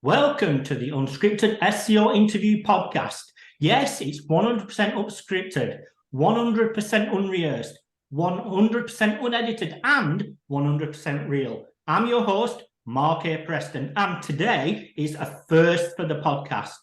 Welcome to the Unscripted SEO Interview Podcast. Yes, it's 100% unscripted, 100% unrehearsed, 100% unedited, and 100% real. I'm your host, Mark A. Preston, and today is a first for the podcast.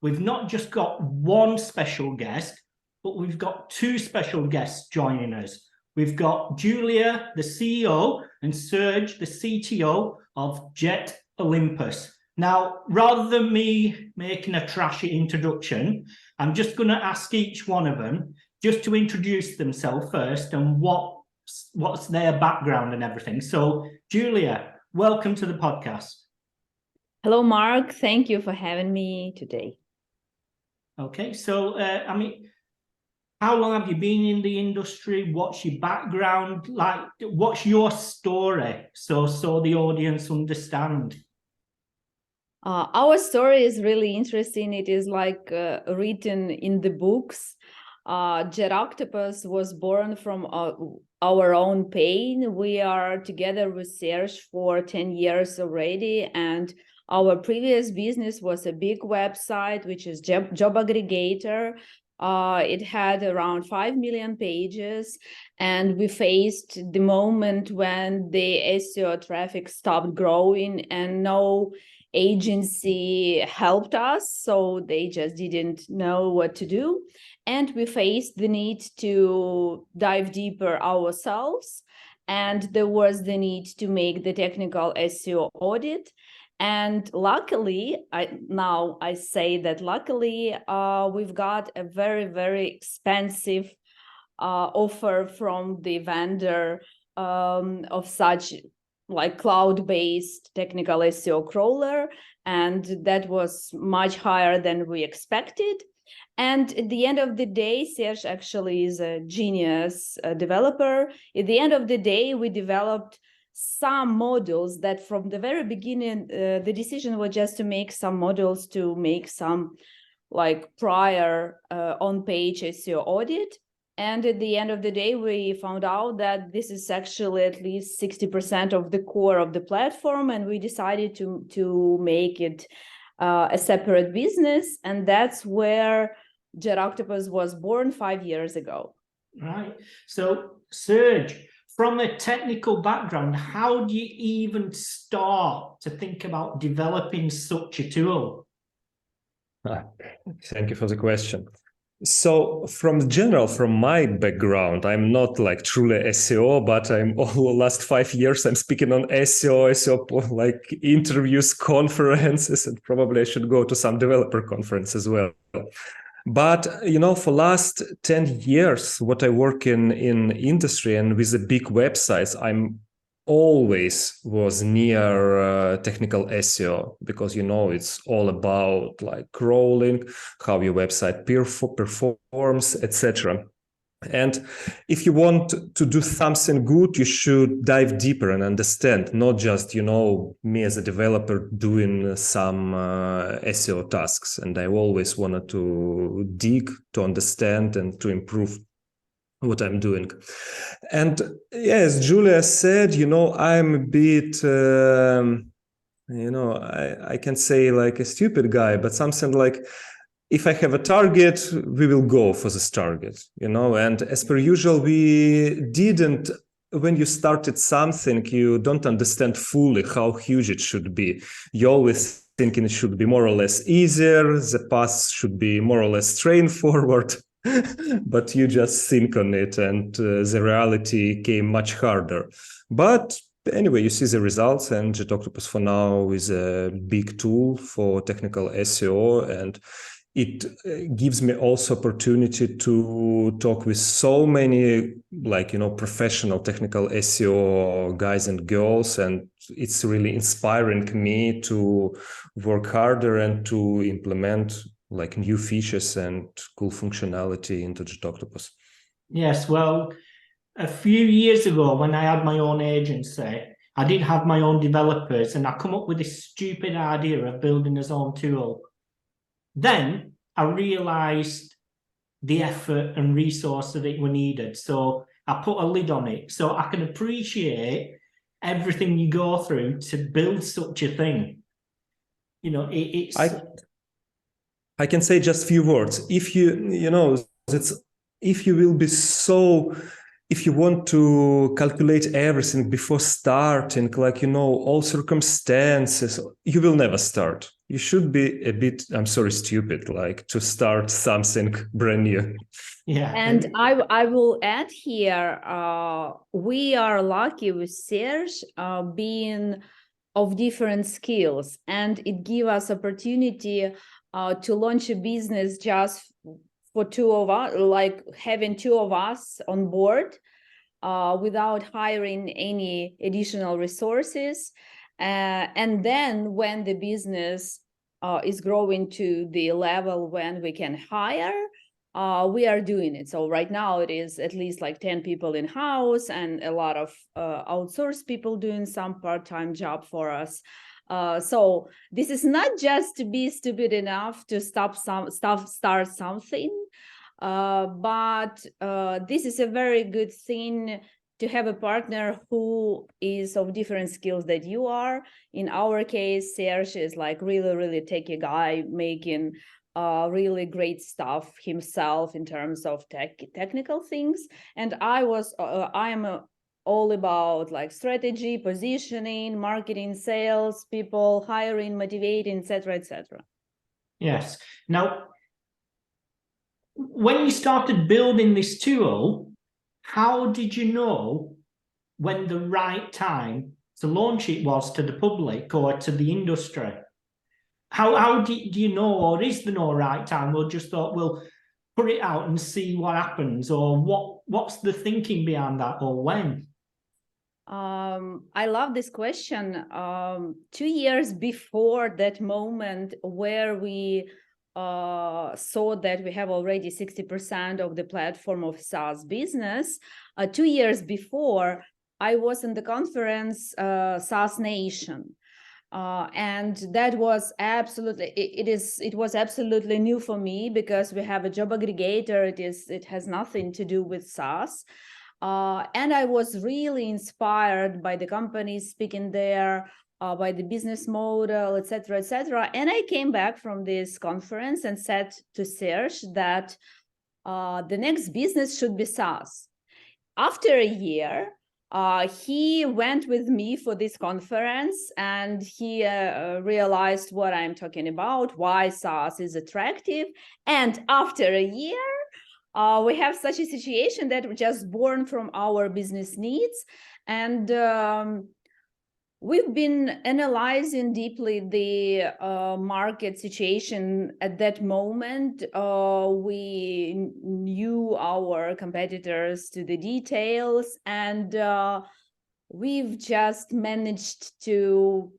We've not just got one special guest, but we've got two special guests joining us. We've got Julia, the CEO, and Serge, the CTO of JetOctopus. Now, rather than me making a trashy introduction, I'm just going to ask each one of them just to introduce themselves first and what's their background and everything. So, Julia, welcome to the podcast. Hello, Mark. Thank you for having me today. Okay, so, how long have you been in the industry? What's your background? Like, what's your story? So the audience understand. Our story is really interesting. It is like written in the books. JetOctopus was born from our own pain. We are together with Serge for 10 years already. And our previous business was a big website, which is job aggregator. It had around 5 million pages, and we faced the moment when the SEO traffic stopped growing and no agency helped us, so they just didn't know what to do. And we faced the need to dive deeper ourselves, and there was the need to make the technical SEO audit. And luckily, I say that luckily, we've got a very, very expensive offer from the vendor of such like cloud-based technical SEO crawler, and that was much higher than we expected. And at the end of the day, Serge actually is a genius developer. At the end of the day, we developed some modules that from the very beginning, the decision was just to make some modules to make some like prior on-page SEO audit. And at the end of the day, we found out that this is actually at least 60% of the core of the platform. And we decided to make it a separate business. And that's where JetOctopus was born 5 years ago. Right. So, Serge, from a technical background, how do you even start to think about developing such a tool? Thank you for the question. So from my background, I'm not like truly SEO, but I'm all last 5 years, I'm speaking on SEO like interviews, conferences, and probably I should go to some developer conference as well. But, for last 10 years, what I work in industry and with the big websites, I'm always was near technical SEO because, it's all about like crawling, how your website performs, etc. And if you want to do something good, you should dive deeper and understand, not just, me as a developer doing some SEO tasks. And I always wanted to dig, to understand, and to improve what I'm doing. And as Julia said, I'm a bit, I can say like a stupid guy, but something like, if I have a target, we will go for this target, and as per usual, when you started something, you don't understand fully how huge it should be. You always thinking it should be more or less easier, the path should be more or less straightforward, but you just think on it, and the reality came much harder. But anyway, you see the results, and JetOctopus for now is a big tool for technical SEO, and it gives me also opportunity to talk with so many professional technical SEO guys and girls, and it's really inspiring me to work harder and to implement like new features and cool functionality into JetOctopus. Yes, well, a few years ago when I had my own agency, I did have my own developers, and I come up with this stupid idea of building his own tool. Then I realized the effort and resources that were needed. So I put a lid on it. So I can appreciate everything you go through to build such a thing. It's. I can say just few words. If if you will be so, if you want to calculate everything before starting, all circumstances, you will never start. You should be a bit, I'm sorry, stupid, to start something brand new. Yeah. And I will add here, we are lucky with Serge being of different skills, and it gives us opportunity to launch a business just for two of us, like having two of us on board without hiring any additional resources. And then when the business is growing to the level when we can hire, we are doing it. So right now it is at least like 10 people in-house and a lot of outsourced people doing some part-time job for us. So this is not just to be stupid enough to start something, but this is a very good thing to have a partner who is of different skills that you are. In our case, Serge is like really, really techie guy making really great stuff himself in terms of technical things. And I am all about like strategy, positioning, marketing, sales, people, hiring, motivating, etc., etc. Yes. Now, when you started building this tool, how did you know when the right time to launch it was to the public or to the industry? How do you know, or is there no right time? Or just thought, we'll put it out and see what happens, or what's the thinking behind that, or when? I love this question. 2 years before that moment where we saw that we have already 60% of the platform of SaaS business, 2 years before, I was in the conference SaaS Nation. And that was absolutely, it was absolutely new for me because we have a job aggregator. It has nothing to do with SaaS. And I was really inspired by the companies speaking there, by the business model, etc., etc. And I came back from this conference and said to Serge that the next business should be SaaS. After a year, he went with me for this conference and he realized what I'm talking about, why SaaS is attractive. And after a year, we have such a situation that was just born from our business needs. And we've been analyzing deeply the market situation at that moment. We knew our competitors to the details, and we've just managed to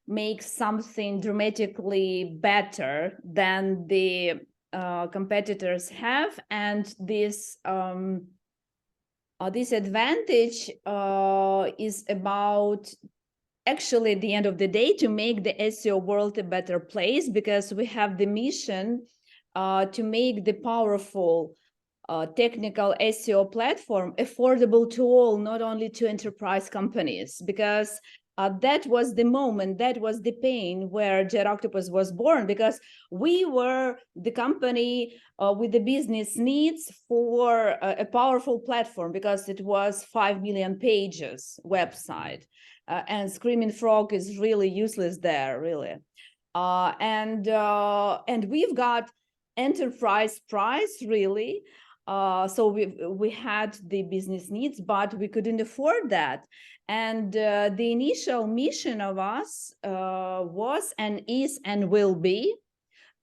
make something dramatically better than the competitors have. And this advantage is about, actually, at the end of the day, to make the SEO world a better place, because we have the mission to make the powerful technical SEO platform affordable to all, not only to enterprise companies, because that was the moment, that was the pain where JetOctopus was born, because we were the company with the business needs for a powerful platform, because it was 5 million pages website. And Screaming Frog is really useless there, really. And we've got enterprise price, really. So we had the business needs, but we couldn't afford that. And the initial mission of us was and is and will be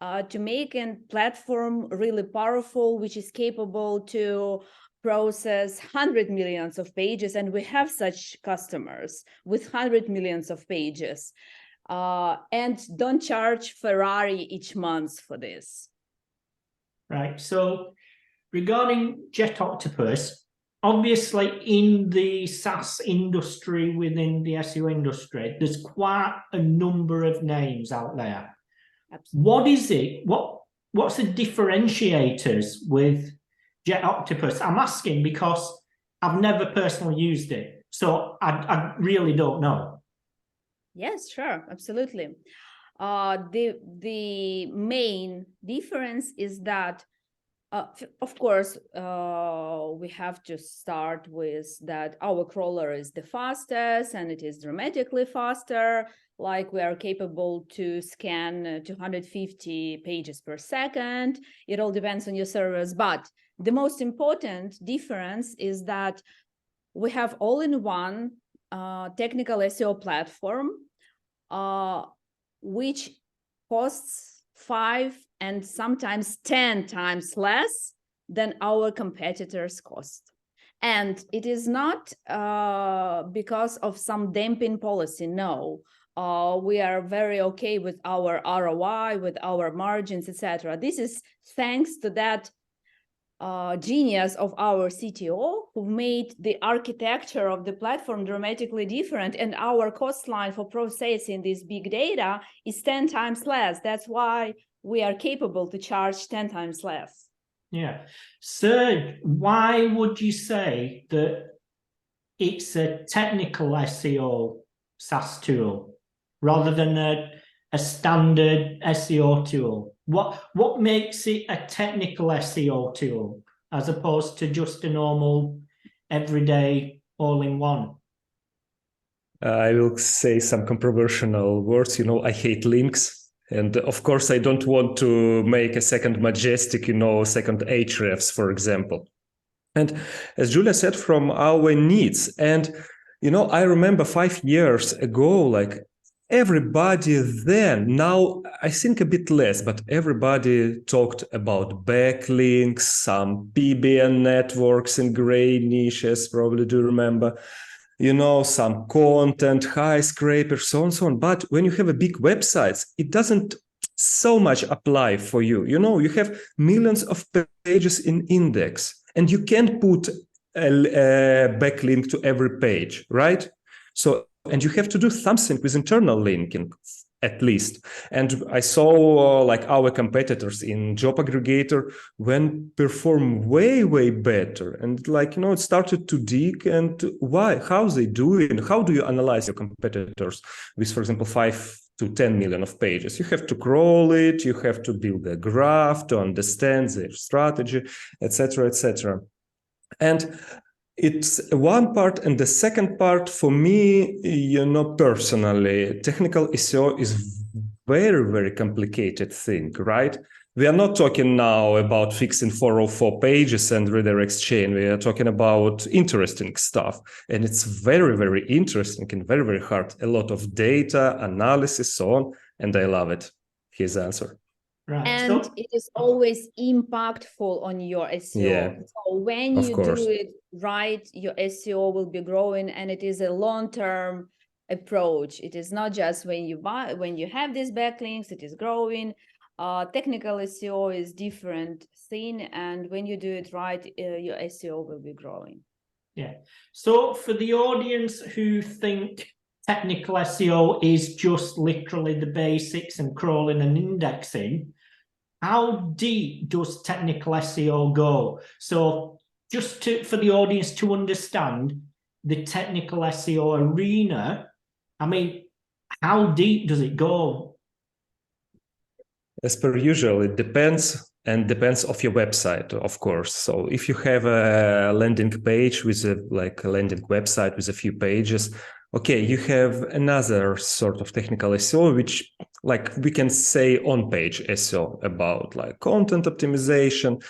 to make a platform really powerful, which is capable to process 100 millions of pages. And we have such customers with 100 millions of pages, and don't charge Ferrari each month for this. Right. So regarding JetOctopus, obviously in the SaaS industry, within the SEO industry, there's quite a number of names out there. Absolutely. What is it? What's the differentiators with JetOctopus? I'm asking because I've never personally used it, so I really don't know. Yes, sure, absolutely. The main difference is that, of course, we have to start with that our crawler is the fastest and it is dramatically faster. Like we are capable to scan 250 pages per second. It all depends on your servers. But the most important difference is that we have all-in-one technical SEO platform, which costs 5 and sometimes 10 times less than our competitors' cost. And it is not because of some damping policy, no. We are very okay with our ROI, with our margins, etc. This is thanks to that genius of our CTO, who made the architecture of the platform dramatically different, and our cost line for processing this big data is 10 times less. That's why we are capable to charge 10 times less. Yeah. Serge, why would you say that it's a technical SEO SaaS tool rather than a standard SEO tool? What makes it a technical SEO tool as opposed to just a normal everyday all-in-one? I will say some controversial words. I hate links. And of course, I don't want to make a second Majestic, second Ahrefs, for example. And as Julia said, from our needs. And, I remember 5 years ago, like everybody then, now I think a bit less, but everybody talked about backlinks, some PBN networks in gray niches, probably do remember. Some content, high scrapers, so on and so on. But when you have a big websites, it doesn't so much apply for you. You have millions of pages in index, and you can't put a backlink to every page, right? So, and you have to do something with internal linking, at least. And I saw like our competitors in job aggregator when perform way, way better. And it started to dig and why, how they do it. How do you analyze your competitors with, for example, 5 to 10 million of pages? You have to crawl it, you have to build a graph to understand their strategy, etc., etc. And it's one part, and the second part for me, personally, technical SEO is very, very complicated thing, right? We are not talking now about fixing 404 pages and redirects chain. We are talking about interesting stuff, and it's very, very interesting and very, very hard. A lot of data analysis, so on, and I love it. His answer. Right. And it is always impactful on your SEO. Yeah, so when you course. do it right, your SEO will be growing, and it is a long-term approach. It is not just when you have these backlinks, it is growing. Technical SEO is different thing, and when you do it right, your SEO will be growing. Yeah. So for the audience who think technical SEO is just literally the basics and crawling and indexing, how deep does technical SEO go? So just for the audience to understand the technical SEO arena, I mean, how deep does it go? As per usual, it depends of your website, of course. So if you have a landing page with a landing website with a few pages, okay, you have another sort of technical SEO, which we can say on-page SEO about content optimization,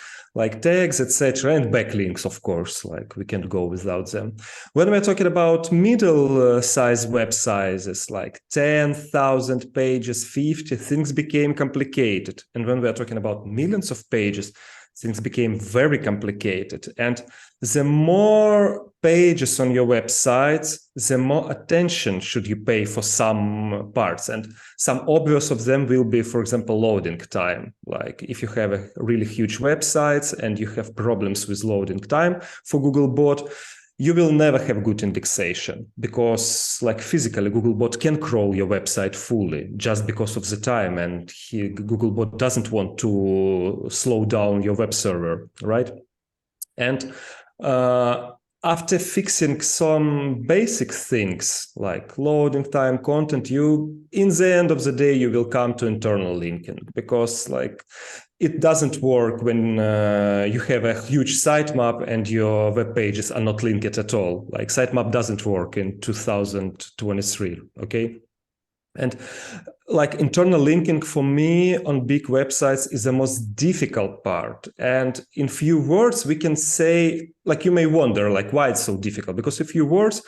tags, etc., and backlinks, of course, we can't go without them. When we're talking about middle-sized web sizes, 10,000 pages, 50, things became complicated. And when we're talking about millions of pages, things became very complicated. And the more pages on your website, the more attention should you pay for some parts. And some obvious of them will be, for example, loading time. If you have a really huge website and you have problems with loading time for Googlebot, you will never have good indexation because physically Googlebot can crawl your website fully just because of the time, and Googlebot doesn't want to slow down your web server, right? And after fixing some basic things like loading time, content, in the end of the day, you will come to internal linking, because like it doesn't work when you have a huge sitemap and your web pages are not linked at all. Like sitemap doesn't work in 2023, okay? And like internal linking for me on big websites is the most difficult part. And in few words, we can say, like, you may wonder, like, why it's so difficult? Because in few words,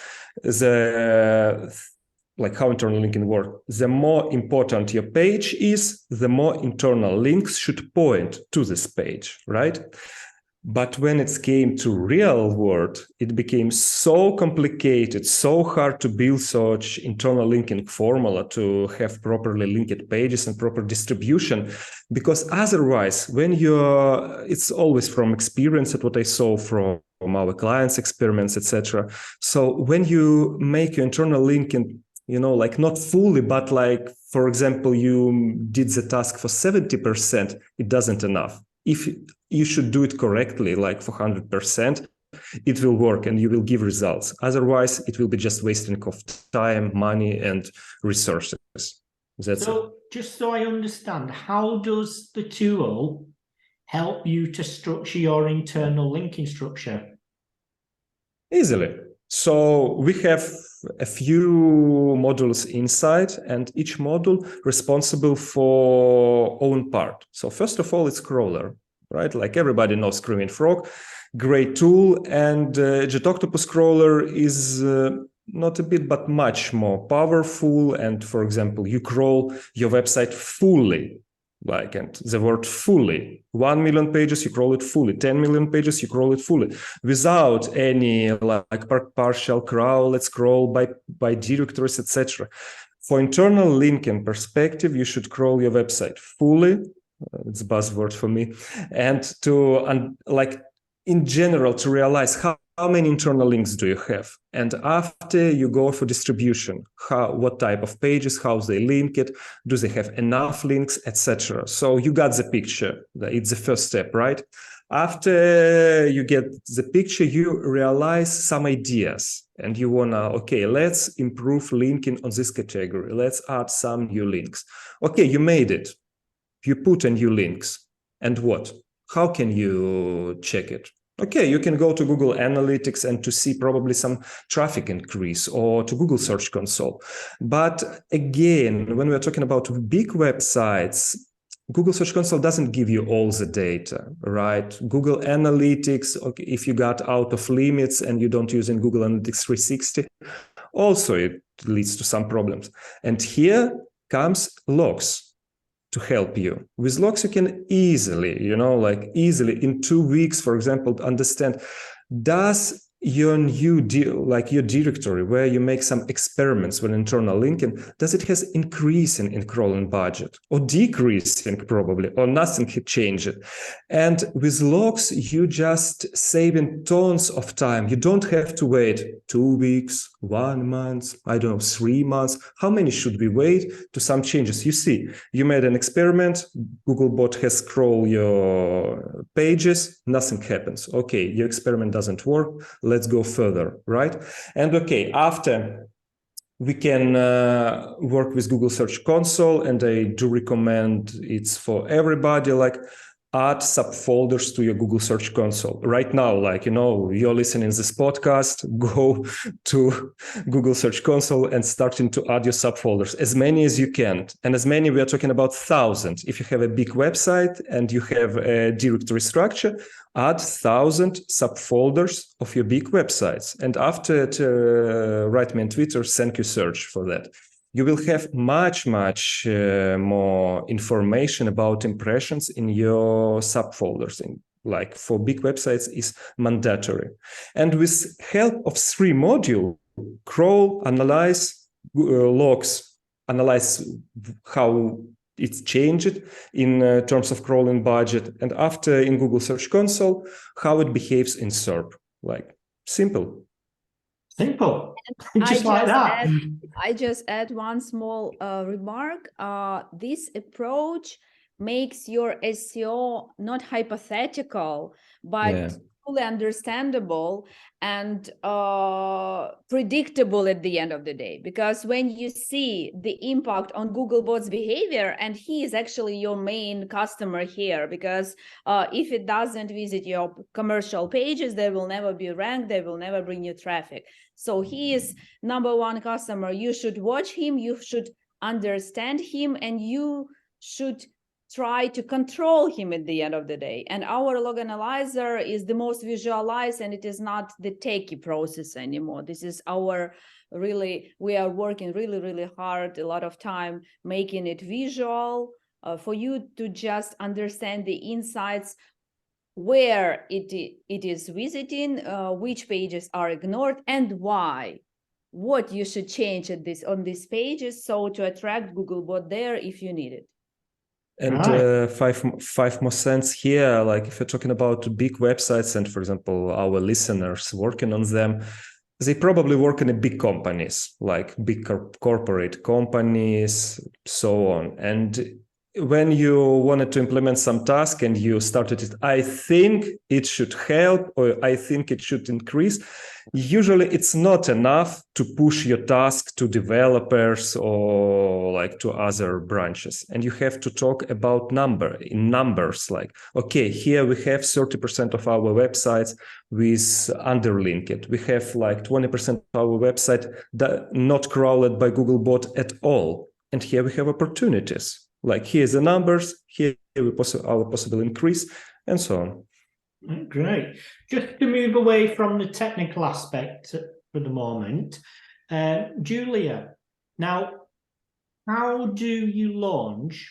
like how internal linking works, the more important your page is, the more internal links should point to this page, right? But when it came to real world, it became so complicated, so hard to build such internal linking formula to have properly linked pages and proper distribution. Because otherwise, it's always from experience at what I saw from our clients' experiments, etc. So when you make your internal linking, like not fully, but like, for example, you did the task for 70%, it doesn't enough. If you should do it correctly, like for 100%, it will work and you will give results. Otherwise, it will be just wasting of time, money, and resources. That's it. Just so I understand, how does the tool help you to structure your internal linking structure? Easily. So we have a few modules inside, and each module responsible for own part. So first of all, it's crawler, right? Like everybody knows Screaming Frog, great tool. And JetOctopus crawler is not a bit, but much more powerful. And for example, you crawl your website fully. And the word fully, 1 million pages, you crawl it fully, 10 million pages, you crawl it fully, without any like partial crawl, let's crawl by directories, etc. For internal linking perspective, you should crawl your website fully. It's a buzzword for me. And in general, to realize how many internal links do you have? And after you go for distribution, what type of pages, how they link it, do they have enough links, etc. So you got the picture. It's the first step, right? After you get the picture, you realize some ideas and you wanna, okay, let's improve linking on this category. Let's add some new links. Okay, you made it. You put in new links. And what? How can you check it? Okay, you can go to Google Analytics and to see probably some traffic increase, or to Google Search Console. But again, when we're talking about big websites, Google Search Console doesn't give you all the data, right? Google Analytics, okay, if you got out of limits and you don't use in Google Analytics 360, also it leads to some problems. And here comes logs to help you. With logs, you can easily, easily in 2 weeks, for example, understand, does your new your directory where you make some experiments with internal linking, does it has increasing in crawling budget or decreasing probably, or nothing had changed? And with logs, you just saving tons of time. You don't have to wait 2 weeks, 1 month, 3 months. How many should we wait to some changes? You see, you made an experiment, Googlebot has scrolled your pages, nothing happens. Okay, your experiment doesn't work. Let's go further, right? And okay, after we can work with Google Search Console, and I do recommend it's for everybody, like add subfolders to your Google Search Console. Right now, you're listening to this podcast, go to Google Search Console and starting to add your subfolders, as many as you can. And as many, we are talking about thousands. If you have a big website and you have a directory structure, add 1,000 subfolders of your big websites. And after, write me on Twitter, thank you, Serge, for that. You will have much more information about impressions in your subfolders. Like for big websites is mandatory. And with help of 3 modules, crawl, analyze, logs, analyze how it's changed in terms of crawling budget, and after in Google Search Console, how it behaves in SERP. Like simple. Just like that. I just add one small remark. This approach makes your SEO not hypothetical, but fully understandable and predictable at the end of the day. Because when you see the impact on Googlebot's behavior, and he is actually your main customer here, because if it doesn't visit your commercial pages, they will never be ranked, they will never bring you traffic. So he is number one customer. You should watch him, you should understand him, and you should try to control him at the end of the day. And our log analyzer is the most visualized, and it is not the techie process anymore. This is our we are working really, really hard, a lot of time making it visual for you to just understand the insights, where it is visiting, which pages are ignored, and why. What you should change on these pages so to attract Googlebot there if you need it. And five more cents here, like if you're talking about big websites and, for example, our listeners working on them, they probably work in big companies, like big corporate companies, so on. And when you wanted to implement some task and you started it, I think it should help, or I think it should increase. Usually it's not enough to push your task to developers or like to other branches. And you have to talk about numbers, like, okay, here we have 30% of our websites with underlinked. We have like 20% of our website that not crawled by Googlebot at all. And here we have opportunities. Like here's the numbers, here our possible increase, and so on. Great. Just to move away from the technical aspect for the moment, Julia, now, how do you launch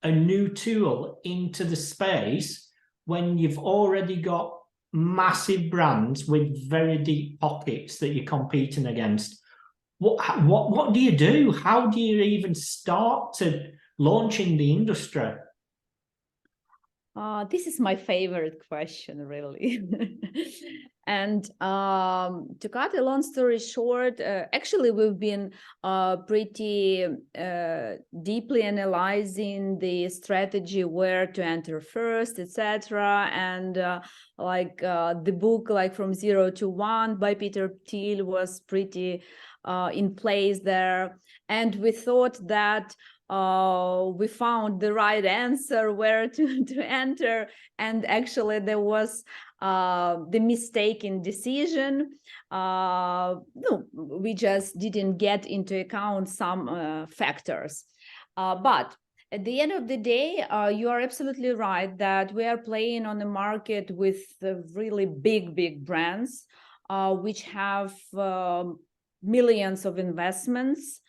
a new tool into the space when you've already got massive brands with very deep pockets that you're competing against? What do you do? How do you even start to launch in the industry? This is my favorite question, really. And to cut a long story short, actually, we've been pretty deeply analyzing the strategy, where to enter first, etc. And the book, like From Zero to One by Peter Thiel, was pretty in place there. And we thought that we found the right answer where to enter, and actually there was the mistaken decision. No, we just didn't get into account some factors. But at the end of the day, you are absolutely right that we are playing on the market with really big brands, which have millions of investments.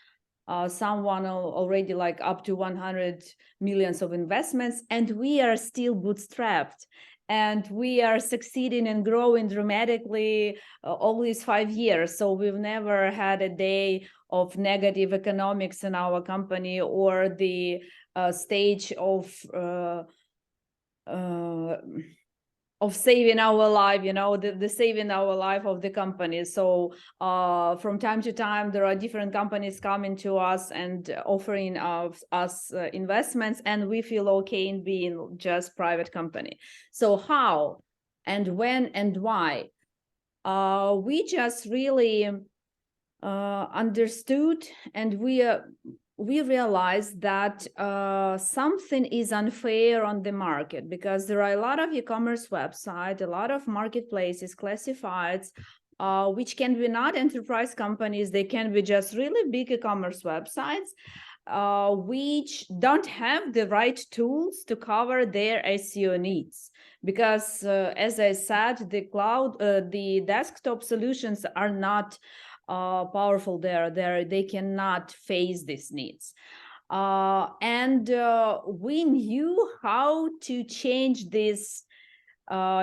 Someone already like up to 100 millions of investments, and we are still bootstrapped, and we are succeeding and growing dramatically all these 5 years. So we've never had a day of negative economics in our company, or the stage of saving our life, the saving our life of the company. So from time to time, there are different companies coming to us and offering us investments, and we feel okay in being just private company. So how and when and why? We just really understood, and we realized that something is unfair on the market, because there are a lot of e-commerce websites, a lot of marketplaces, classifieds, which can be not enterprise companies. They can be just really big e-commerce websites, which don't have the right tools to cover their SEO needs. Because as I said, the desktop solutions are not powerful there. They cannot face these needs. And we knew how to change this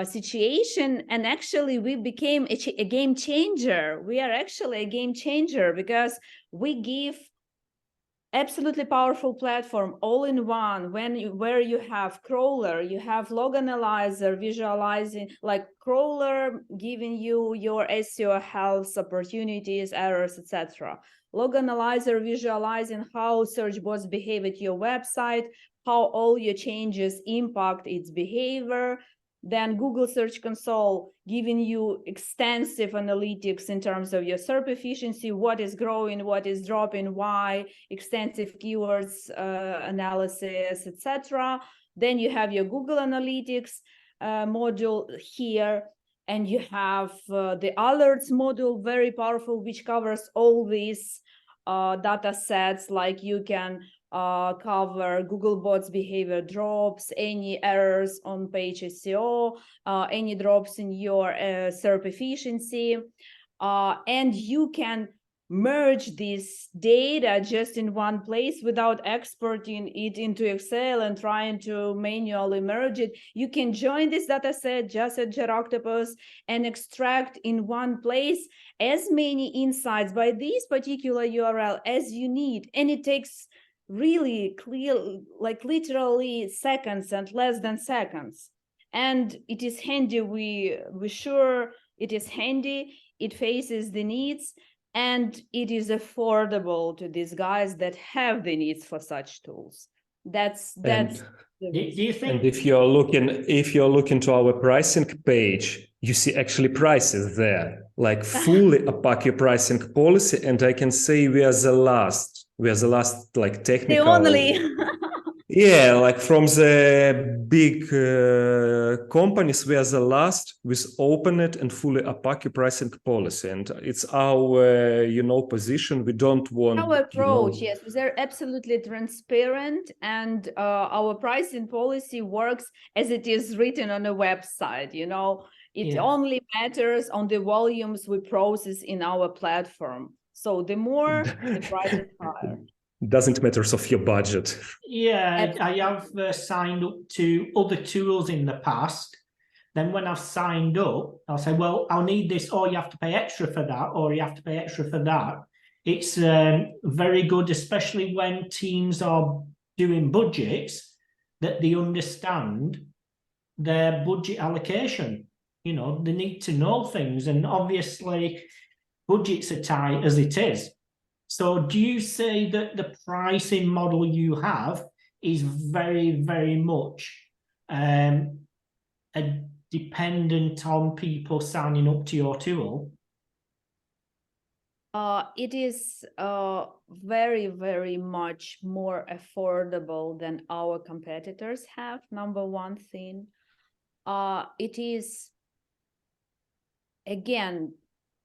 situation, and actually we became a game changer. We are actually a game changer, because we give absolutely powerful platform all in one, where you have crawler, you have log analyzer visualizing, like crawler giving you your SEO health, opportunities, errors, etc. Log analyzer visualizing how search bots behave at your website, how all your changes impact its behavior, then Google Search Console giving you extensive analytics in terms of your SERP efficiency, what is growing, what is dropping, why, extensive keywords analysis, etc. Then you have your Google Analytics module here, and you have the alerts module, very powerful, which covers all these data sets. Like you can cover Googlebot's behavior drops, any errors on page SEO, any drops in your SERP efficiency, and you can merge this data just in one place without exporting it into Excel and trying to manually merge it. You can join this data set just at JetOctopus and extract in one place as many insights by this particular URL as you need. And it takes really clear, like literally seconds and less than seconds. And it is handy. We're sure it is handy. It faces the needs, and it is affordable to these guys that have the needs for such tools. That's do you think? And if you're looking to our pricing page, you see actually prices there, like fully opaque your pricing policy, and I can say we are the last like technical. The only. Yeah, like from the big companies, we are the last with open-it and fully opaque pricing policy, and it's our position. We don't want our approach. Yes, they're absolutely transparent, and our pricing policy works as it is written on a website. It only matters on the volumes we process in our platform. So the more, the price is higher. Doesn't matter of your budget. Yeah, I have signed up to other tools in the past. Then when I've signed up, I'll say, well, I'll need this, or you have to pay extra for that, or you have to pay extra for that. It's very good, especially when teams are doing budgets, that they understand their budget allocation. They need to know things, and obviously budgets are tight as it is. So do you say that the pricing model you have is very, very much dependent on people signing up to your tool? It is very, very much more affordable than our competitors have, number one thing. It is, again,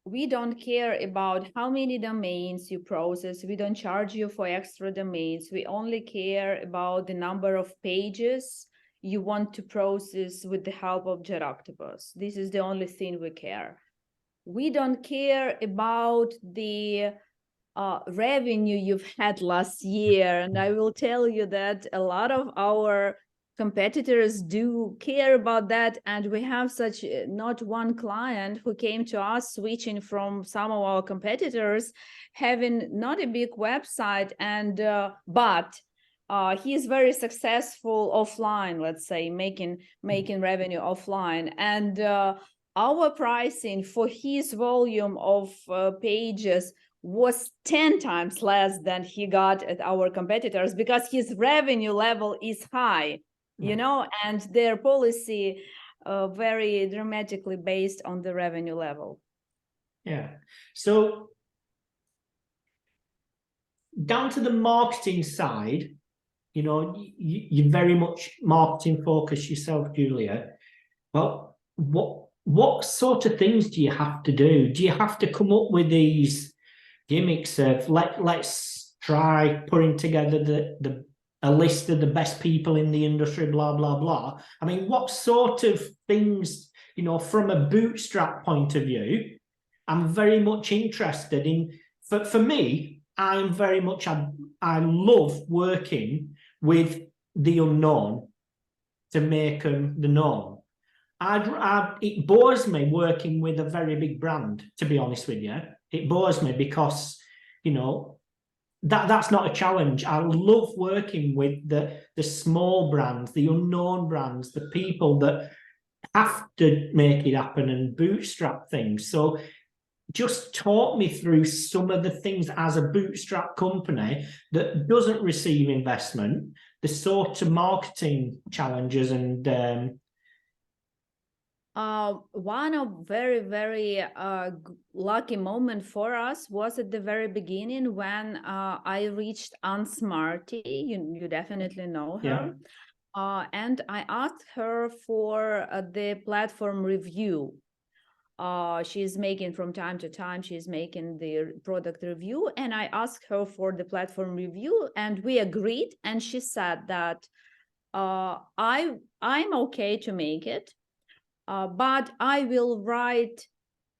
we don't care about how many domains you process. We don't charge you for extra domains. We only care about the number of pages you want to process with the help of JetOctopus. This is the only thing we care. We don't care about the revenue you've had last year. And I will tell you that a lot of our competitors do care about that, and we have such not one client who came to us switching from some of our competitors, having not a big website, and but he is very successful offline, let's say, making revenue offline, and our pricing for his volume of pages was 10 times less than he got at our competitors, because his revenue level is high. And their policy very dramatically based on the revenue level. Yeah. So down to the marketing side, you're very much marketing focused yourself, Julia. Well, what sort of things do you have to do? Do you have to come up with these gimmicks of let's try putting together a list of the best people in the industry, blah, blah, blah. I mean, what sort of things, from a bootstrap point of view, I'm very much interested in. For me, I'm very much, I love working with the unknown to make them the known. It bores me working with a very big brand, to be honest with you. It bores me because, that's not a challenge. I love working with the small brands, the unknown brands, the people that have to make it happen and bootstrap things. So just talk me through some of the things as a bootstrap company that doesn't receive investment, the sort of marketing challenges and One of very, very lucky moment for us was at the very beginning when I reached Unsmarty. You definitely know her. And I asked her for the platform review. She's making from time to time, she's making the product review. And I asked her for the platform review and we agreed. And she said that I'm okay to make it. But I will write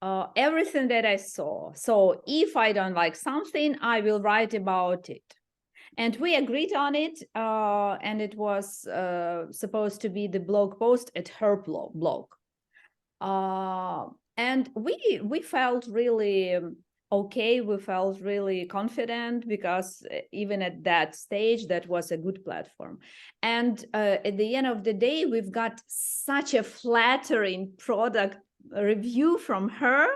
everything that I saw. So if I don't like something, I will write about it. And we agreed on it. And it was supposed to be the blog post at her blog. And we felt really okay. We felt really confident because even at that stage, that was a good platform. And at the end of the day, we've got such a flattering product review from her.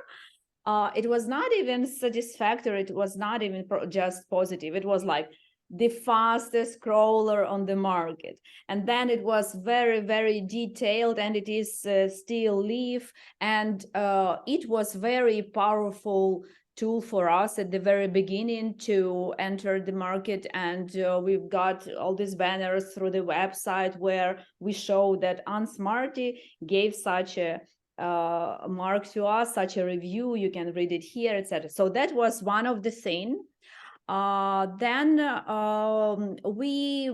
It was not even satisfactory. It was not even just positive. It was like the fastest crawler on the market. And then it was very, very detailed, and it is still live. And it was very powerful tool for us at the very beginning to enter the market. And we've got all these banners through the website where we show that Unsmarty gave such a mark to us, such a review. You can read it here, etc. So that was one of the things. Then we,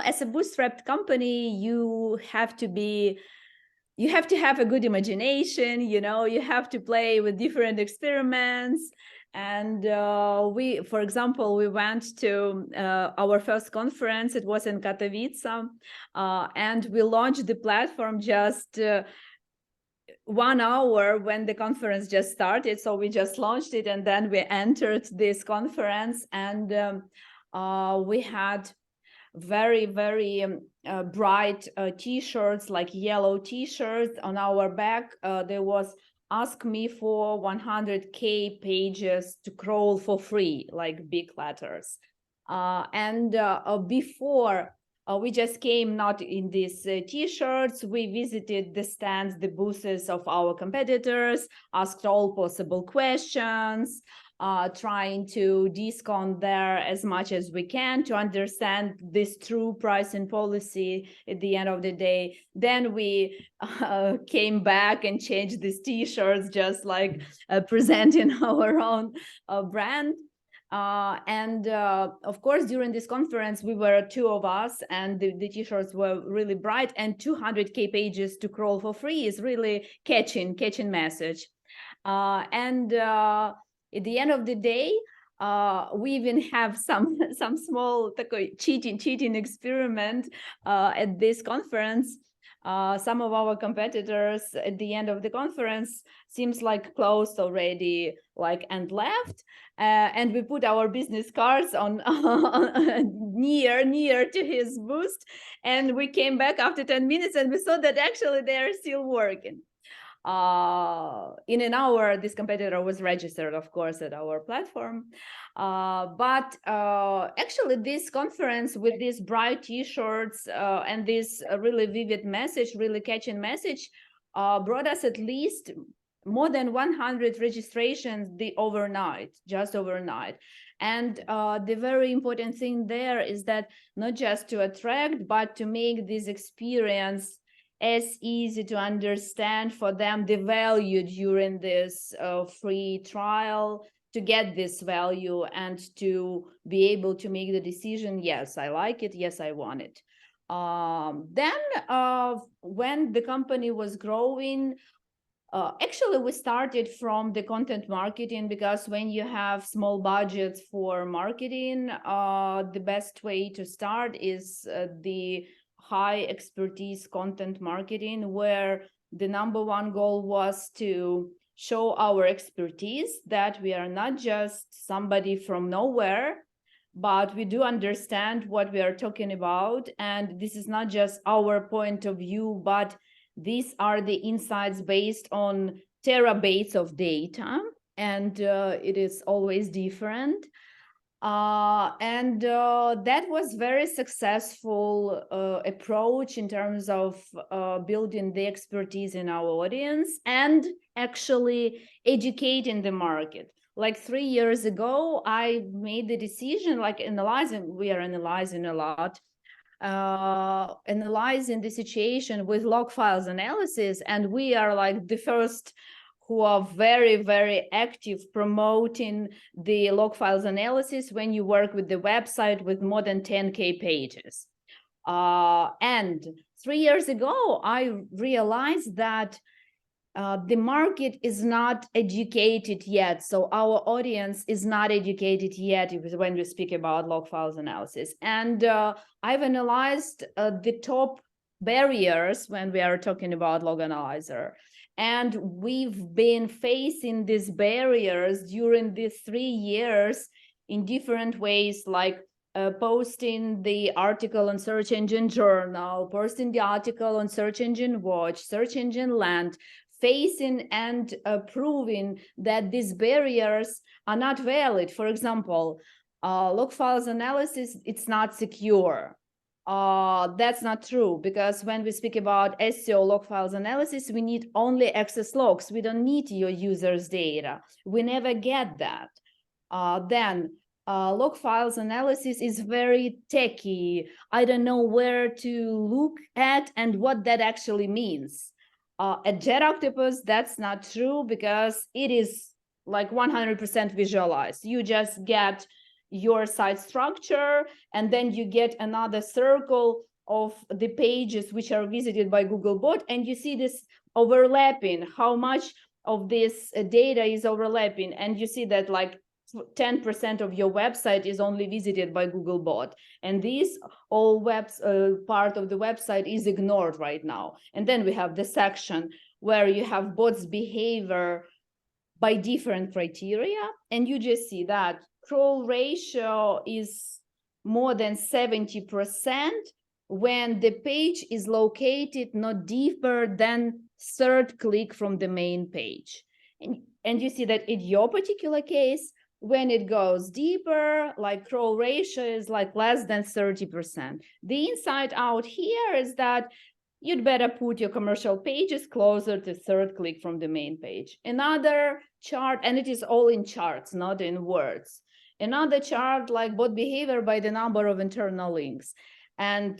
as a bootstrapped company, you have to have a good imagination, you have to play with different experiments. And for example, we went to our first conference. It was in Katowice, and we launched the platform just 1 hour when the conference just started. So we just launched it, and then we entered this conference, and we had very, very bright t-shirts, like yellow t-shirts. On our back there was "Ask me for 100K pages to crawl for free," like big letters. Before we just came not in these t-shirts, we visited the stands, the booths of our competitors, asked all possible questions, trying to discount there as much as we can to understand this true pricing policy at the end of the day. Then we came back and changed these t-shirts, just like presenting our own brand. Of course, during this conference, we were 2 of us, and the t-shirts were really bright, and 200K pages to crawl for free is really catching message. At the end of the day, we even have some small cheating experiment at this conference. Some of our competitors at the end of the conference seems like closed already, and left. And we put our business cards on near to his booth, and we came back after 10 minutes and we saw that actually they are still working. In an hour, this competitor was registered, of course, at our platform. But actually, this conference with these bright t-shirts and this really vivid message, really catching message, brought us at least more than 100 registrations just overnight. And the very important thing there is that not just to attract, but to make this experience as easy to understand for them, the value during this free trial, to get this value and to be able to make the decision, yes, I like it, yes, I want it. Then when the company was growing, actually we started from the content marketing, because when you have small budgets for marketing, the best way to start is the high expertise content marketing, where the number one goal was to show our expertise, that we are not just somebody from nowhere, but we do understand what we are talking about. And this is not just our point of view, but these are the insights based on terabytes of data, and it is always different. That was very successful approach in terms of building the expertise in our audience and actually educating the market. Like 3 years ago, I made the decision, we are analyzing a lot, analyzing the situation with log files analysis, and we are like the first who are very, very active promoting the log files analysis when you work with the website with more than 10K pages. And 3 years ago, I realized that the market is not educated yet. So our audience is not educated yet when we speak about log files analysis. And I've analyzed the top barriers when we are talking about log analyzer. And we've been facing these barriers during these 3 years in different ways, like posting the article on Search Engine Journal, posting the article on Search Engine Watch, Search Engine Land, facing and proving that these barriers are not valid. For example, log files analysis, it's not secure. That's not true, because when we speak about SEO log files analysis, we need only access logs. We don't need your users' data. We never get that. Then log files analysis is very techy. I don't know where to look at and what that actually means. At JetOctopus, that's not true, because it is like 100% visualized. You just get your site structure, and then you get another circle of the pages which are visited by Googlebot, and you see this overlapping, how much of this data is overlapping, and you see that like 10% of your website is only visited by Googlebot, and this all part of the website is ignored right now. And then we have the section where you have bots' behavior by different criteria, and you just see that crawl ratio is more than 70% when the page is located not deeper than third click from the main page. And you see that in your particular case, when it goes deeper, like crawl ratio is like less than 30%. The insight out here is that you'd better put your commercial pages closer to third click from the main page. Another chart, and it is all in charts, not in words. Another chart like bot behavior by the number of internal links. And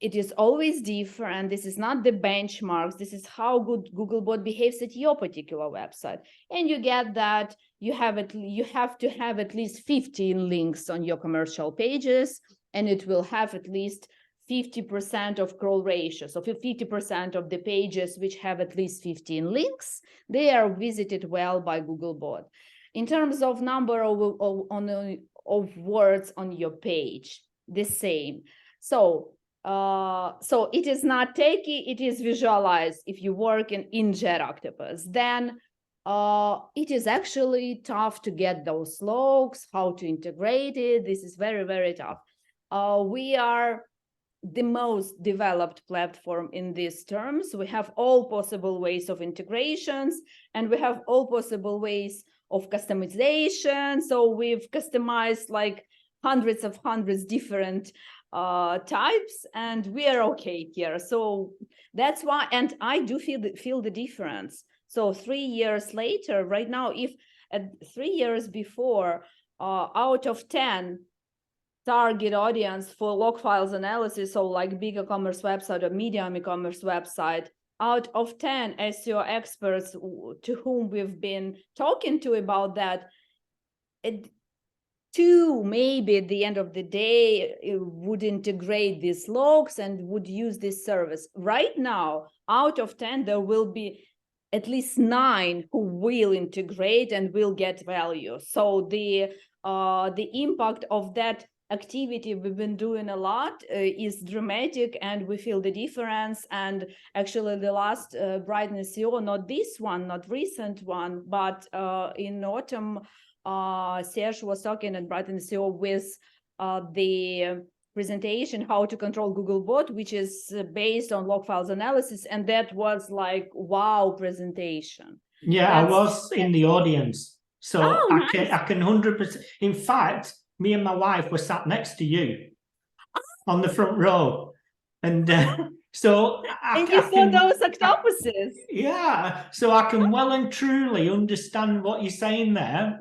it is always different. This is not the benchmarks. This is how good Googlebot behaves at your particular website. And you get that you have to have at least 15 links on your commercial pages, and it will have at least 50% of crawl ratio. So 50% of the pages which have at least 15 links, they are visited well by Googlebot. In terms of number of words on your page, the same. So it is not techy, it is visualized. If you work in JetOctopus, then it is actually tough to get those logs, how to integrate it. This is very, very tough. We are the most developed platform in these terms. We have all possible ways of integrations, and we have all possible ways of customization. So we've customized like hundreds different types, and we are okay here. So that's why, and I do feel the difference. So 3 years later, right now, if at 3 years before, out of 10 target audience for log files analysis, so like big e-commerce website or medium e-commerce website, out of 10 SEO experts to whom we've been talking to about that, 2 maybe at the end of the day would integrate these logs and would use this service. Right now, out of 10, there will be at least 9 who will integrate and will get value. So the impact of that activity we've been doing a lot is dramatic, and we feel the difference. And actually the last Brighton SEO, not this one, not recent one, but in autumn, Serge was talking at Brighton SEO with the presentation how to control Googlebot, which is based on log files analysis, and that was like wow presentation. Yeah, I was in the audience, so nice. I can 100%. In fact, me and my wife were sat next to you on the front row. And so and you saw those octopuses. Yeah, so I can well and truly understand what you're saying there.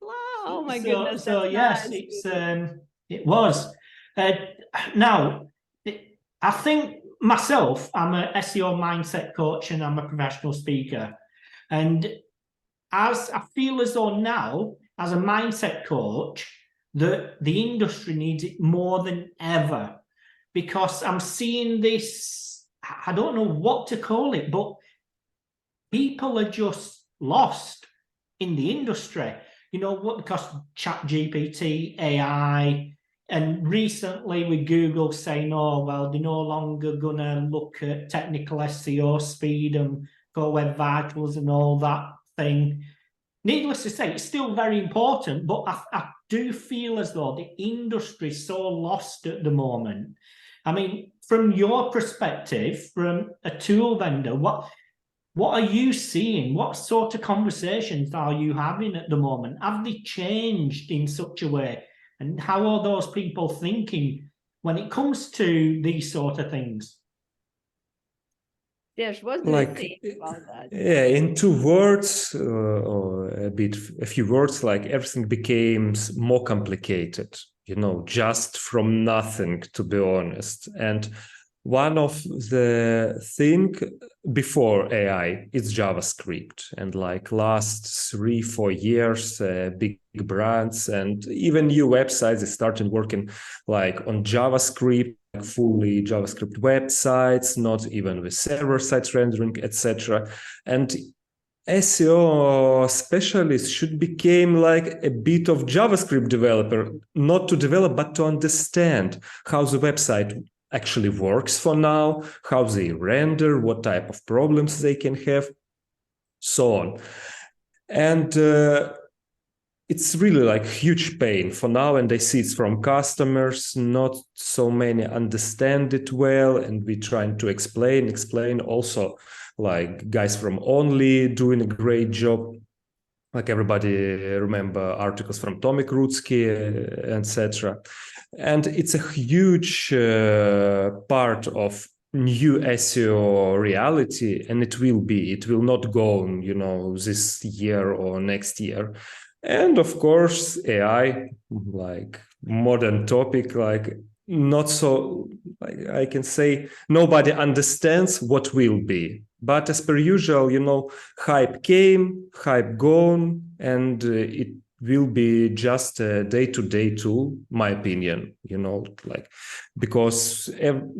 Wow, oh my goodness. So yes, nice. it was. Now, I think myself, I'm a SEO mindset coach and I'm a professional speaker. And as I feel as though now, as a mindset coach, the industry needs it more than ever, because I'm seeing this, I don't know what to call it, but people are just lost in the industry. You know what? Because ChatGPT, AI, and recently with Google saying, oh, well, they're no longer going to look at technical SEO speed and Go Web Vitals and all that thing. Needless to say, it's still very important, but I do feel as though the industry is so lost at the moment. I mean, from your perspective, from a tool vendor, what are you seeing? What sort of conversations are you having at the moment? Have they changed in such a way? And how are those people thinking when it comes to these sort of things? Yes, what do you think about that? Yeah, in 2 words, or a few words, like everything became more complicated, just from nothing, to be honest. And one of the thing before AI is JavaScript, and like last 3-4 years, big brands and even new websites, they started working like on JavaScript, fully JavaScript websites, not even with server-side rendering, etc. And SEO specialists should become like a bit of JavaScript developer, not to develop, but to understand how the website actually works for now, how they render, what type of problems they can have, so on. And it's really like huge pain for now, and I see it's from customers. Not so many understand it well, and we're trying to explain. Also, like guys from Only doing a great job. Like everybody remember articles from Tomek Rutsky, etc. And it's a huge part of new SEO reality, and it will not go, this year or next year. And of course, AI, like modern topic, like not so, like I can say, nobody understands what will be. But as per usual, hype came, hype gone, and it will be just a day-to-day tool, my opinion, because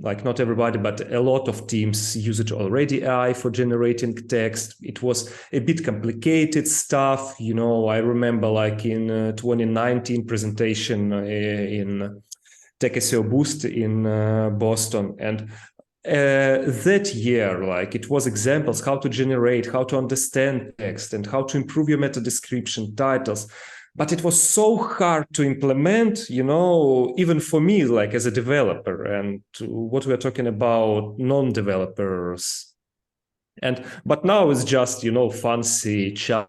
like not everybody, but a lot of teams use it already, AI for generating text. It was a bit complicated stuff, I remember like in 2019 presentation in Tech SEO Boost in Boston, and that year, like it was examples how to generate, how to understand text, and how to improve your meta description, titles. But it was so hard to implement, even for me, like as a developer, and what we're talking about non-developers. But now it's just, fancy chat.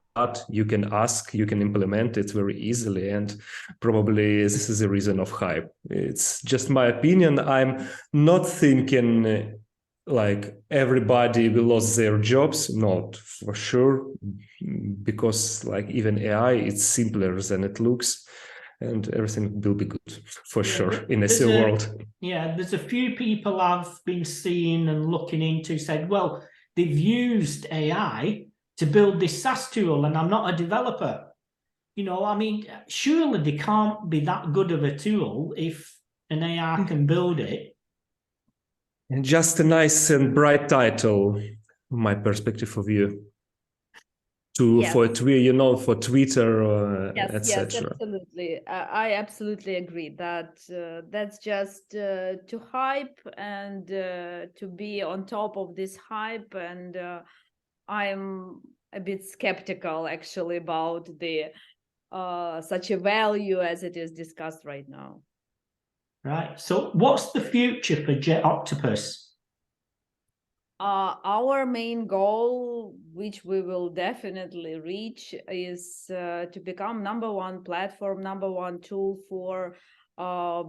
You can ask, you can implement it very easily. And probably this is the reason of hype. It's just my opinion. I'm not thinking like everybody will lose their jobs. Not for sure, because like even AI, it's simpler than it looks. And everything will be good for sure in the SEO world. Yeah, there's a few people I've been seeing and looking into said, well, they've used AI to build this SaaS tool, and I'm not a developer. I mean, surely they can't be that good of a tool if an AI can build it. And just a nice and bright title, my perspective of view. For Twitter, etc. Yes, absolutely. I absolutely agree that that's just to hype and to be on top of this hype. And I'm a bit skeptical actually about the such a value as it is discussed right now. Right. So what's the future for JetOctopus? Our main goal, which we will definitely reach, is to become number one platform, number one tool for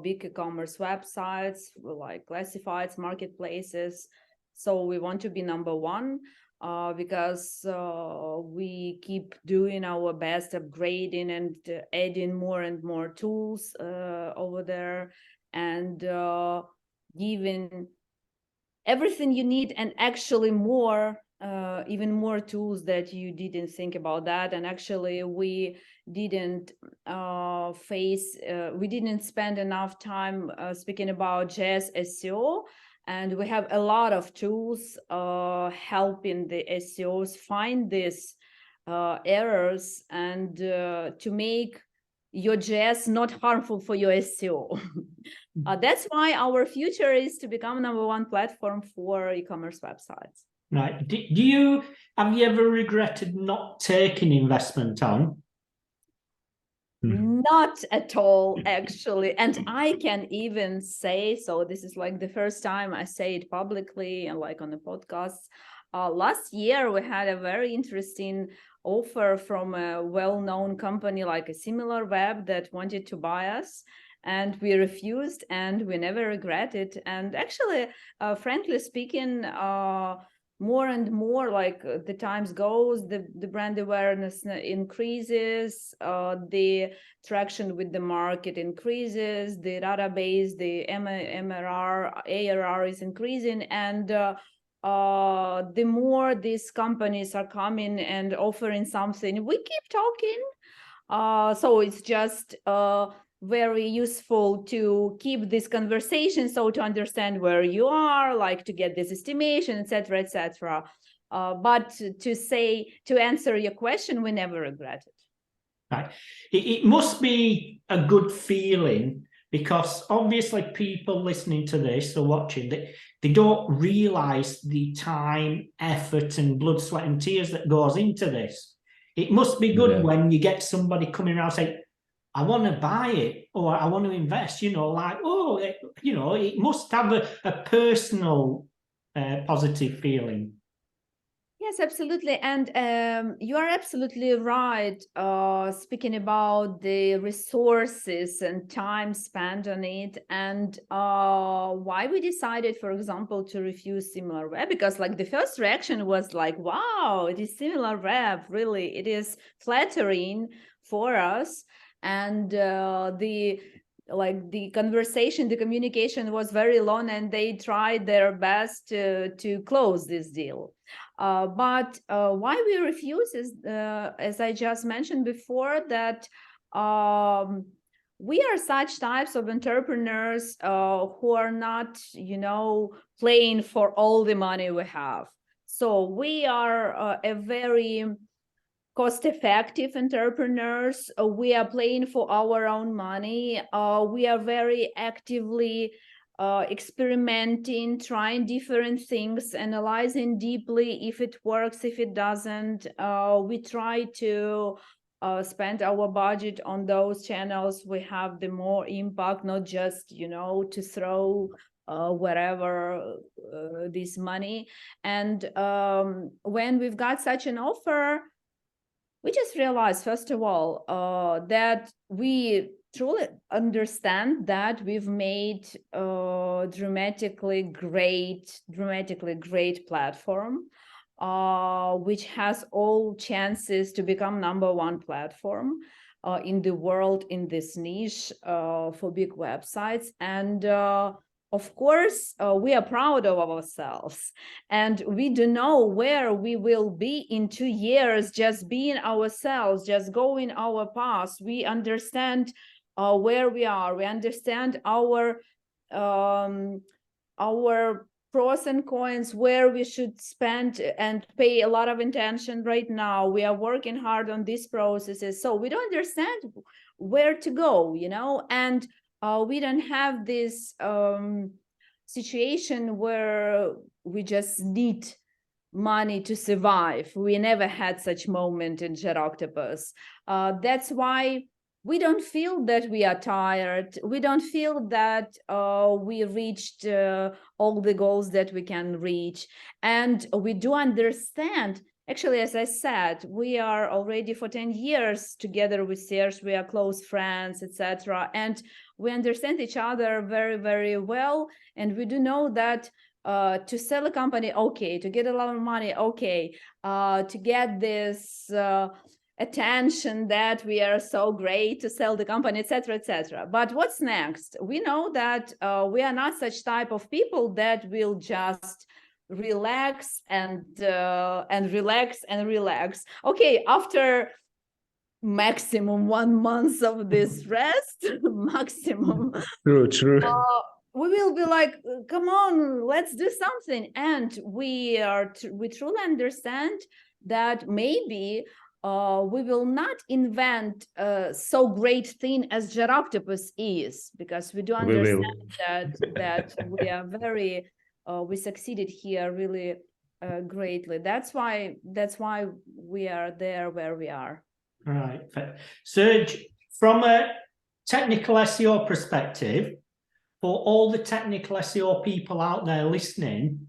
big e-commerce websites like classifieds, marketplaces. So we want to be number one because we keep doing our best, upgrading and adding more and more tools over there, and giving everything you need, and actually more, even more tools that you didn't think about that. And actually we didn't we didn't spend enough time speaking about JS SEO, and we have a lot of tools helping the SEOs find these errors and to make your JS not harmful for your SEO. That's why our future is to become number one platform for e-commerce websites. Right. Have you ever regretted not taking investment on? Not at all, actually. And I can even say, so this is like the first time I say it publicly and like on the podcast. Last year, we had a very interesting offer from a well-known company like a SimilarWeb that wanted to buy us. And we refused, and we never regret it. And actually, frankly speaking, more and more, like the times goes, the brand awareness increases, the traction with the market increases, the database, the MRR, ARR is increasing, and the more these companies are coming and offering something, we keep talking. So it's just very useful to keep this conversation, so to understand where you are, like to get this estimation, etc., etc. But to answer your question, we never regret it. Right. It must be a good feeling, because obviously people listening to this or watching, they don't realize the time, effort, and blood, sweat, and tears that goes into this. It must be good when you get somebody coming around saying, I want to buy it, or I want to invest, it must have a personal positive feeling. Yes, absolutely. And you are absolutely right. Speaking about the resources and time spent on it, and why we decided, for example, to refuse SimilarWeb, because like the first reaction was like, wow, it is SimilarWeb, really, it is flattering for us. And the conversation, the communication was very long, and they tried their best to close this deal. But why we refuse is, as I just mentioned before, that we are such types of entrepreneurs who are not, playing for all the money we have. So we are a very cost-effective entrepreneurs. We are playing for our own money. We are very actively experimenting, trying different things, analyzing deeply if it works, if it doesn't. We try to spend our budget on those channels we have the more impact, not just, to throw wherever this money. And when we've got such an offer, we just realized, first of all, that we truly understand that we've made a dramatically great platform, which has all chances to become number one platform in the world in this niche for big websites. And of course, we are proud of ourselves, and we don't know where we will be in 2 years, just being ourselves, just going our path. We understand where we are. We understand our pros and cons, where we should spend and pay a lot of attention right now. We are working hard on these processes, so we don't understand where to go, and we don't have this situation where we just need money to survive. We never had such moment in JetOctopus. That's why we don't feel that we are tired. We don't feel that we reached all the goals that we can reach. And we do understand, actually, as I said, we are already for 10 years together with Serge. We are close friends, etc. And we understand each other very, very well. And we do know that to sell a company, okay, to get a lot of money, okay, to get this attention that we are so great to sell the company, etc., etc. But what's next? We know that we are not such type of people that will just relax and relax and relax. Okay, after maximum 1 month of this rest, maximum. True. We will be like, come on, let's do something. And we truly understand that maybe we will not invent so great thing as JetOctopus is, because we do understand that we are very we succeeded here really greatly. That's why we are there where we are. Right. Serge, from a technical SEO perspective, for all the technical SEO people out there listening,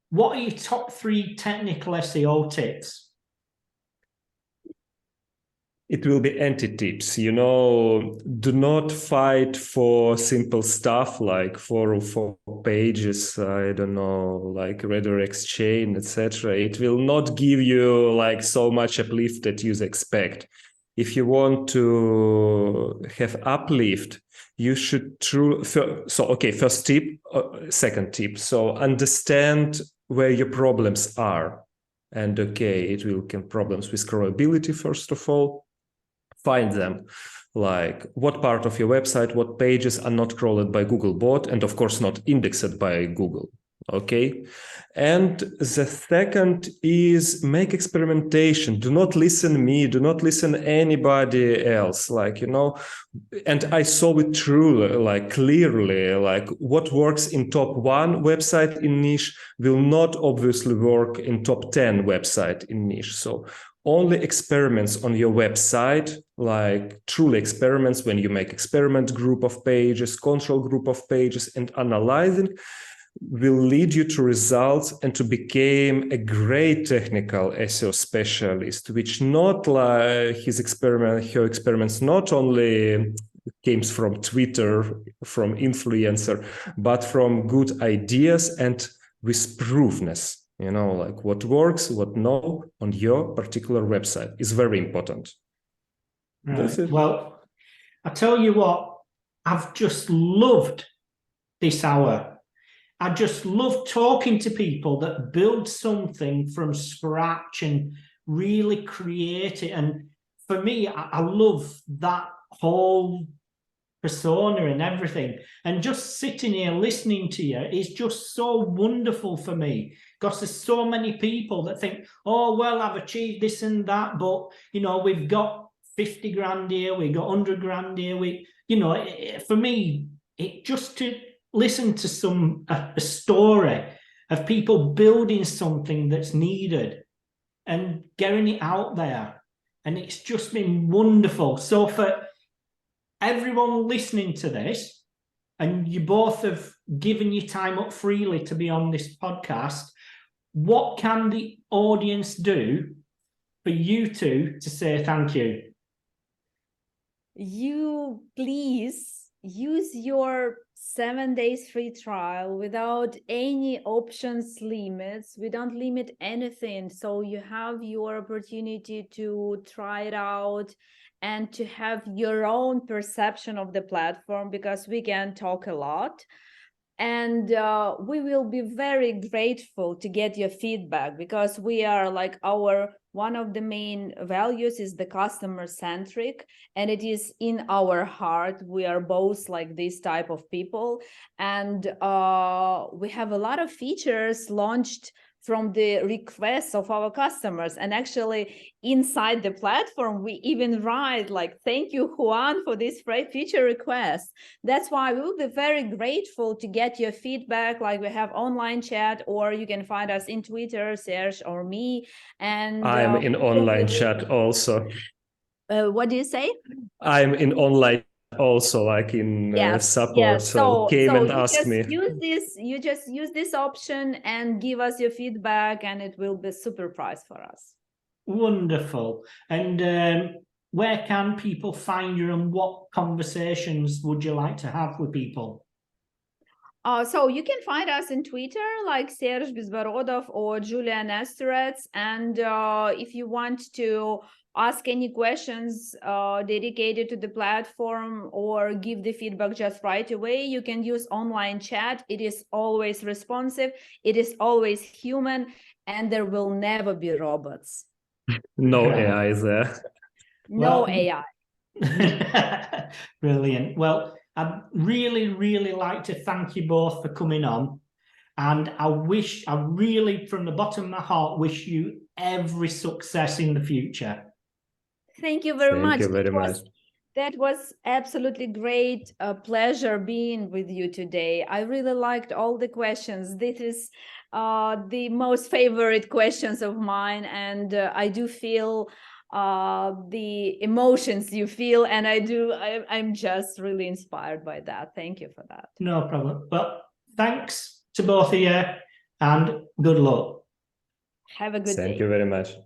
what are your top 3 technical SEO tips? It will be anti-tips, do not fight for simple stuff like for pages, I don't know, like redirects chain, etc. It will not give you like so much uplift that you expect. If you want to have uplift, you should first tip, second tip. So understand where your problems are. And it will get problems with scrollability, first of all. Find them, like what part of your website, what pages are not crawled by Googlebot, and of course not indexed by Google. Okay. And the second is make experimentation. Do not listen me, do not listen anybody else. And I saw it truly, clearly, what works in top 1 website in niche will not obviously work in top 10 website in niche. So only experiments on your website, truly experiments when you make experiment group of pages, control group of pages, and analyzing will lead you to results and to become a great technical SEO specialist, which not like her experiments not only came from Twitter, from influencer, but from good ideas and with proofness. What works, what no on your particular website is very important. Right. That's it. Well, I tell you what, I've just loved this hour. I just love talking to people that build something from scratch and really create it. And for me, I love that whole persona and everything. And just sitting here listening to you is just so wonderful for me, because there's so many people that think, oh, well, I've achieved this and that, but, we've got 50 grand here, we've got 100 grand here. For me, it just to listen to a story of people building something that's needed and getting it out there. And it's just been wonderful. So for everyone listening to this, and you both have given your time up freely to be on this podcast, what can the audience do for you two to say thank you? You please use your 7 days free trial without any options limits. We don't limit anything. So you have your opportunity to try it out and to have your own perception of the platform, because we can talk a lot. And we will be very grateful to get your feedback, because we are one of the main values is the customer centric, and it is in our heart. We are both like this type of people, and we have a lot of features launched from the requests of our customers. And actually inside the platform, we even write thank you, Juan, for this feature request. That's why we will be very grateful to get your feedback. We have online chat, or you can find us in Twitter, Serge or me. And I'm in online chat also. What do you say? I'm in online also, like in support. Yes. So came and you asked just me. you just use this option and give us your feedback, and it will be super prize for us. Wonderful. And where can people find you, and what conversations would you like to have with people? So you can find us in Twitter, like Serge Bezborodov or Julia Nesterets. And if you want to ask any questions dedicated to the platform or give the feedback just right away, you can use online chat. It is always responsive. It is always human, and there will never be robots. No AI there. No AI. Brilliant. Well, I'd really, really like to thank you both for coming on. And I really, from the bottom of my heart, wish you every success in the future. Thank you very much. Thank you very much. That was absolutely great. A pleasure being with you today. I really liked all the questions. This is the most favorite questions of mine. And I do feel the emotions you feel, and I'm just really inspired by that. Thank you for that. No problem. But thanks to both of you, and good luck. Have a good day. Thank you very much.